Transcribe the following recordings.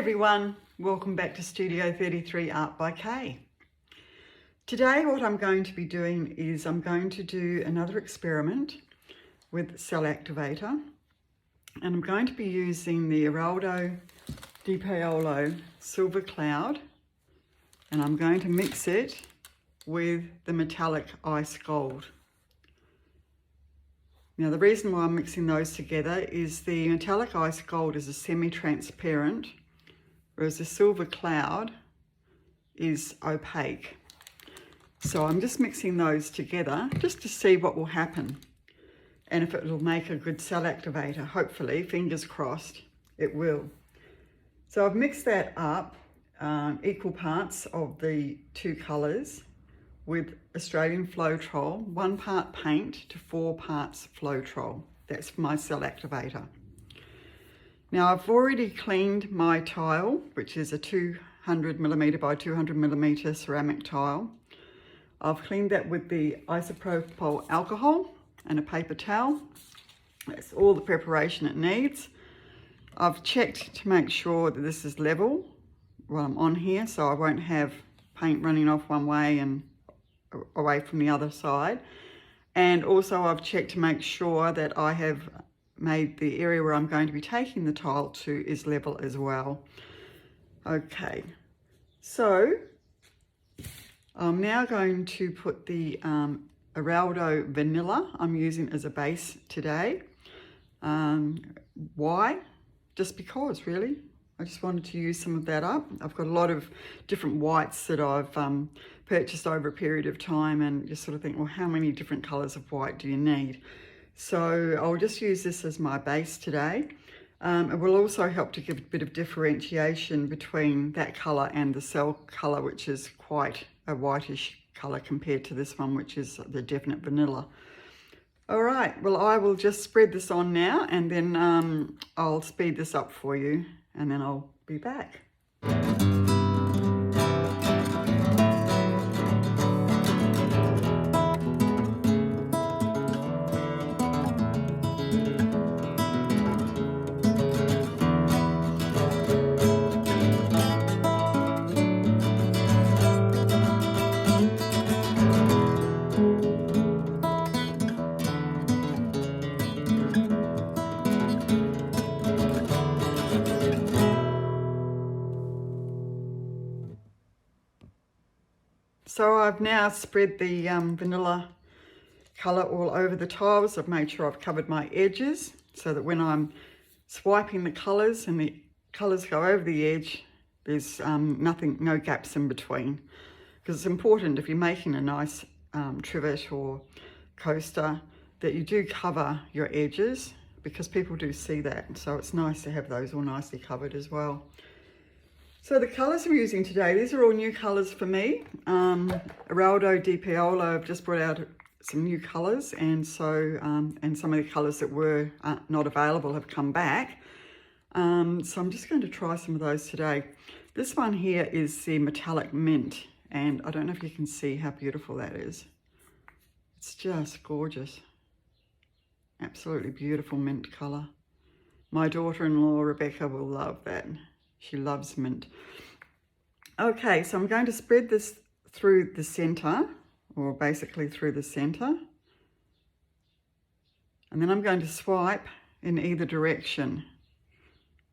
everyone, welcome back to Studio 33 Art by Kay. Today what I'm going to be doing is I'm going to do another experiment with cell activator, and I'm going to be using the Eraldo di Paolo Silver Cloud, and I'm going to mix it with the metallic ice gold. Now the reason why I'm mixing those together is the metallic ice gold is a semi-transparent, whereas the silver cloud is opaque. So I'm just mixing those together just to see what will happen and if it will make a good cell activator. Hopefully, fingers crossed, it will. So I've mixed that up, equal parts of the two colours with Australian Floetrol, 1 part paint to 4 parts Floetrol. That's for my cell activator. Now I've already cleaned my tile, which is a 200mm by 200mm ceramic tile. I've cleaned that with the isopropyl alcohol and a paper towel. That's all the preparation it needs. I've checked to make sure that this is level while I'm on here, so I won't have paint running off one way and away from the other side. And also I've checked to make sure that I have made the area where I'm going to be taking the tile to is level as well. Okay, so I'm now going to put the Eraldo vanilla I'm using as a base today. Why? Just because, really. I just wanted to use some of that up. I've got a lot of different whites that I've purchased over a period of time, and just sort of think, well, how many different colours of white do you need? So I'll just use this as my base today. It will also help to give a bit of differentiation between that colour and the cell colour, which is quite a whitish colour compared to this one, which is the definite vanilla. All right, well, I will just spread this on now, and then I'll speed this up for you, and then I'll be back. So I've now spread the vanilla colour all over the tiles. I've made sure I've covered my edges so that when I'm swiping the colours and the colours go over the edge, there's no gaps in between. Because it's important, if you're making a nice trivet or coaster, that you do cover your edges, because people do see that. So it's nice to have those all nicely covered as well. So the colours I'm using today, these are all new colours for me. Eraldo di Paolo have just brought out some new colours, and so and some of the colours that were not available have come back. So I'm just going to try some of those today. This one here is the metallic mint, and I don't know if you can see how beautiful that is. It's just gorgeous. Absolutely beautiful mint colour. My daughter-in-law Rebecca will love that. She loves mint. Okay, so I'm going to spread this through the center, or basically through the center. And then I'm going to swipe in either direction.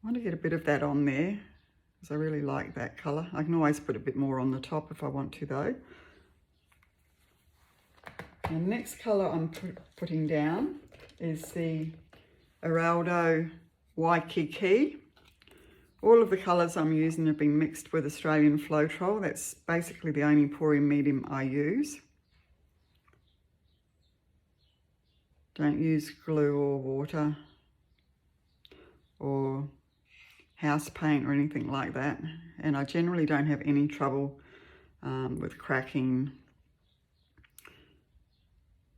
I want to get a bit of that on there, because I really like that color. I can always put a bit more on the top if I want to though. And the next color I'm putting down is the Eraldo Waikiki. All of the colours I'm using have been mixed with Australian Floetrol. That's basically the only pouring medium I use. Don't use glue or water or house paint or anything like that. And I generally don't have any trouble with cracking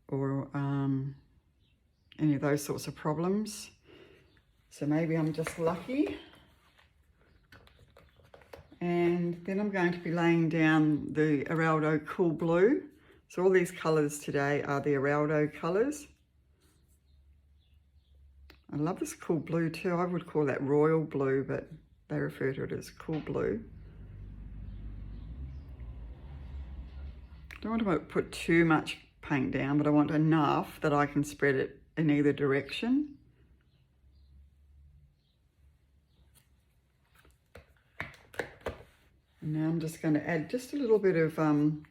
or any of those sorts of problems. So maybe I'm just lucky. And then I'm going to be laying down the Eraldo Cool Blue. So all these colours today are the Eraldo colours. I love this cool blue too. I would call that royal blue, but They refer to it as cool blue. I don't want to put too much paint down, but I want enough that I can spread it in either direction. And now I'm just going to add just a little bit of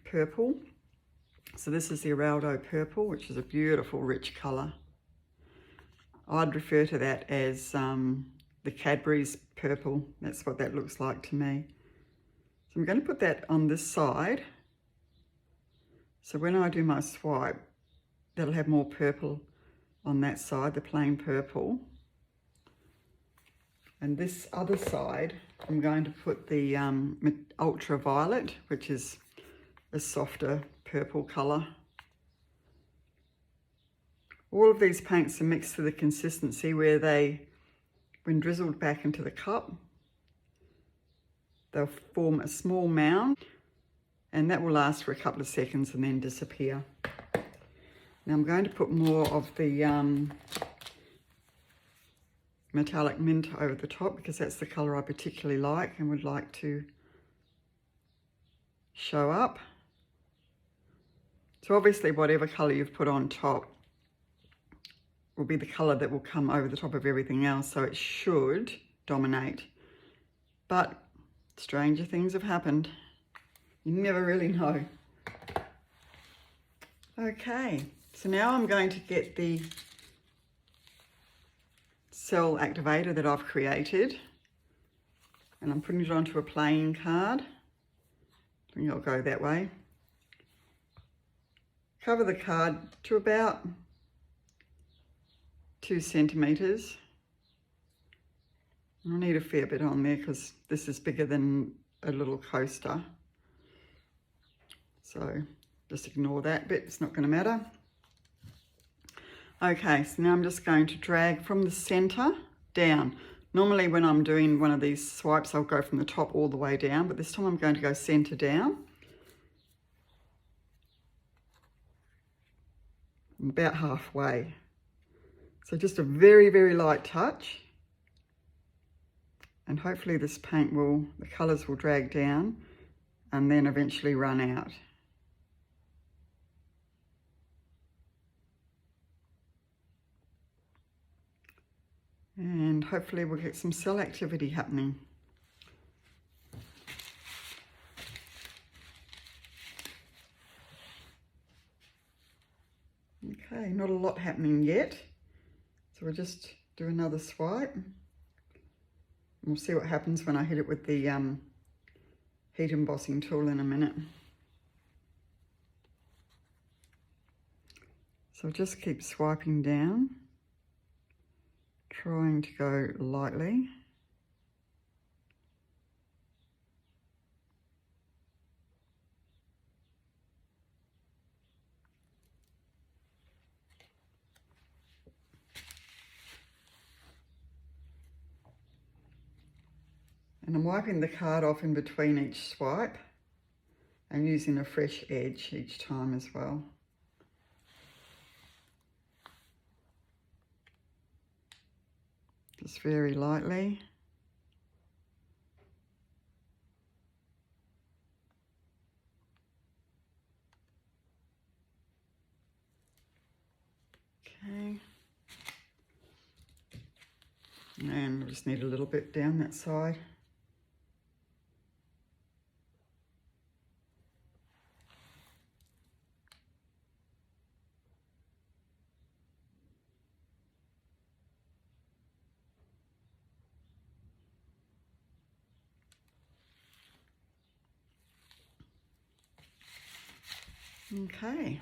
purple. So this is the Eraldo purple, which is a beautiful rich colour. I'd refer to that as the Cadbury's purple. That's what that looks like to me. So I'm going to put that on this side. So when I do my swipe, that'll have more purple on that side, the plain purple. And this other side, I'm going to put the ultraviolet, which is a softer purple colour. All of these paints are mixed to the consistency where they, when drizzled back into the cup, they'll form a small mound, and that will last for a couple of seconds and then disappear. Now I'm going to put more of the metallic mint over the top because that's the colour I particularly like and would like to show up. So obviously whatever colour you've put on top will be the colour that will come over the top of everything else, so it should dominate. But stranger things have happened. You never really know. Okay, so now I'm going to get the cell activator that I've created, and I'm putting it onto a playing card. I think I'll go that way. Cover the card to about 2 centimetres. I'll need a fair bit on there because this is bigger than a little coaster. So just ignore that bit, it's not going to matter. Okay, so now I'm just going to drag from the centre down. Normally when I'm doing one of these swipes, I'll go from the top all the way down, but this time I'm going to go centre down. About halfway. So just a very, very light touch. And hopefully this paint will, the colours will drag down and then eventually run out. And hopefully we'll get some cell activity happening. Okay, not a lot happening yet. So we'll just do another swipe. We'll see what happens when I hit it with the heat embossing tool in a minute. So just keep swiping down, trying to go lightly. And I'm wiping the card off in between each swipe and using a fresh edge each time as well. Just very lightly. Okay. And I just need a little bit down that side. Okay,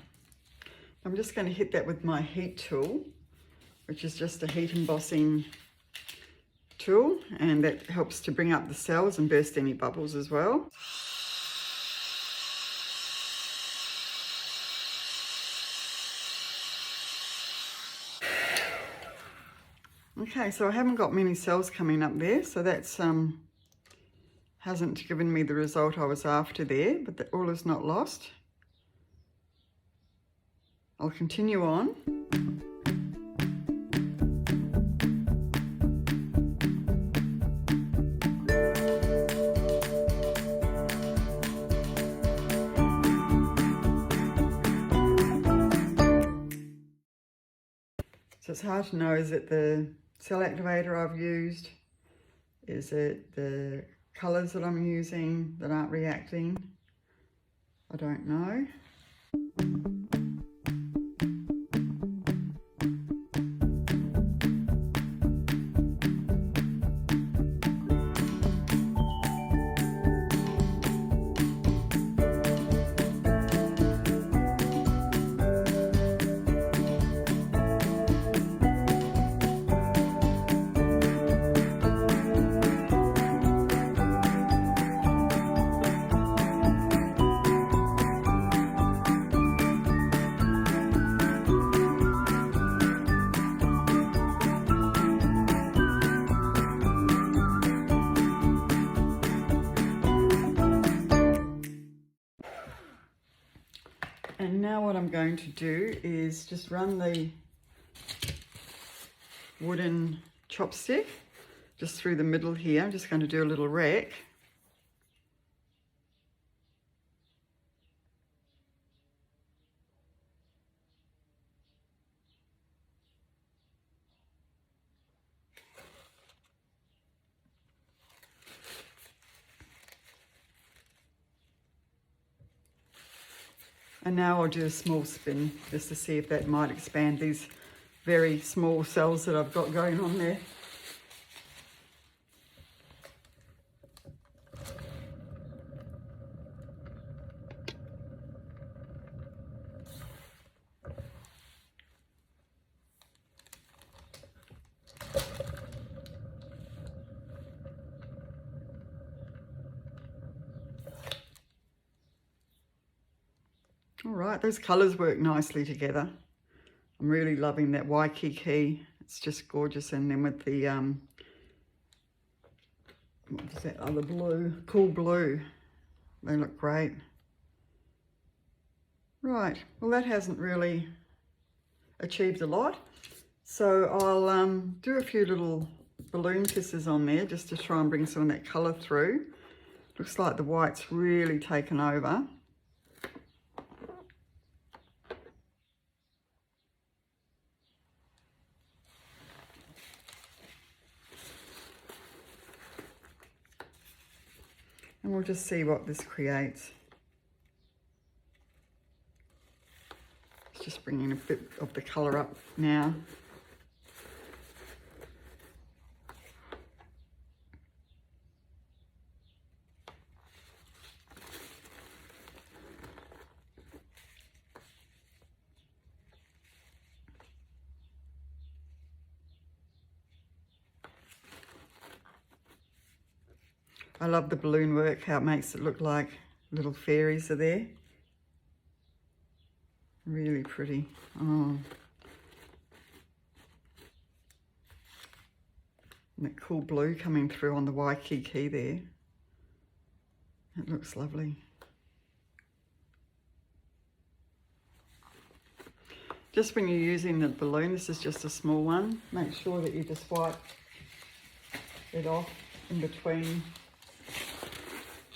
I'm just going to hit that with my heat tool, which is just a heat embossing tool, and that helps to bring up the cells and burst any bubbles as well. Okay, so I haven't got many cells coming up there, so that's hasn't given me the result I was after there, but all is not lost. I'll continue on. So it's hard to know, is it the cell activator I've used? Is it the colours that I'm using that aren't reacting? I don't know. And now what I'm going to do is just run the wooden chopstick just through the middle here. I'm just going to do a little wreck. And now I'll do a small spin just to see if that might expand these very small cells that I've got going on there. All right, those colours work nicely together. I'm really loving that Waikiki. It's just gorgeous. And then with the, what is that other blue? Cool blue. They look great. Right, well that hasn't really achieved a lot. So I'll do a few little balloon kisses on there just to try and bring some of that colour through. Looks like the white's really taken over. And we'll just see what this creates. It's just bringing a bit of the colour up now. I love the balloon work, how it makes it look like little fairies are there. Really pretty. Oh. And that cool blue coming through on the Waikiki there. It looks lovely. Just when you're using the balloon, this is just a small one, make sure that you just wipe it off in between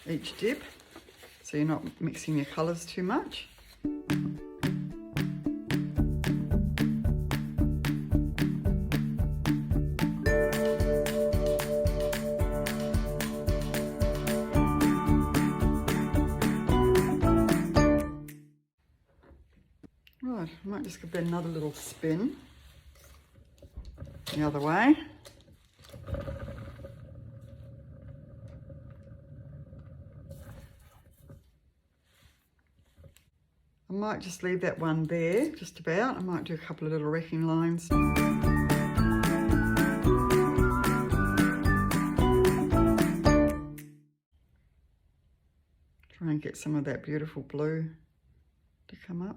each dip, so you're not mixing your colours too much. Right, I might just give that another little spin the other way. I might just leave that one there, just about. I might do a couple of little wrecking lines. Try and get some of that beautiful blue to come up.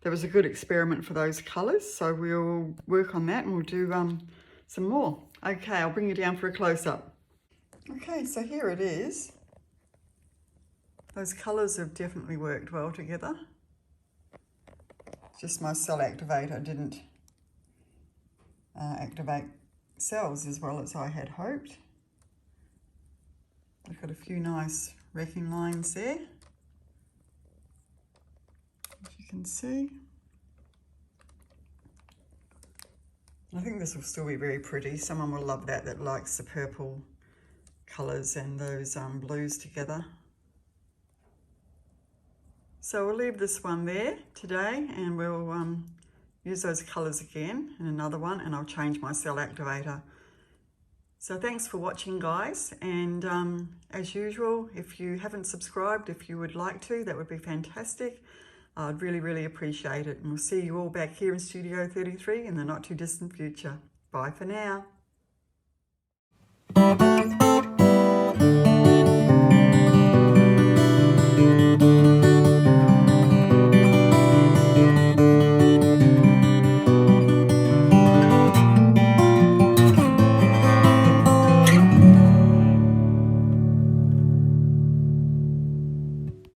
that was a good experiment for those colours. So we'll work on that and we'll do some more. Okay, I'll bring you down for a close-up. Okay, so here it is. Those colours have definitely worked well together. Just my cell activator didn't activate cells as well as I had hoped. I've got a few nice wrecking lines there, as you can see. I think this will still be very pretty. Someone will love that likes the purple colours and those blues together. So we'll leave this one there today, and we'll use those colours again in another one, and I'll change my cell activator. So thanks for watching, guys, and as usual, if you haven't subscribed, if you would like to, that would be fantastic. I'd really appreciate it, and we'll see you all back here in Studio 33 in the not too distant future. Bye for now.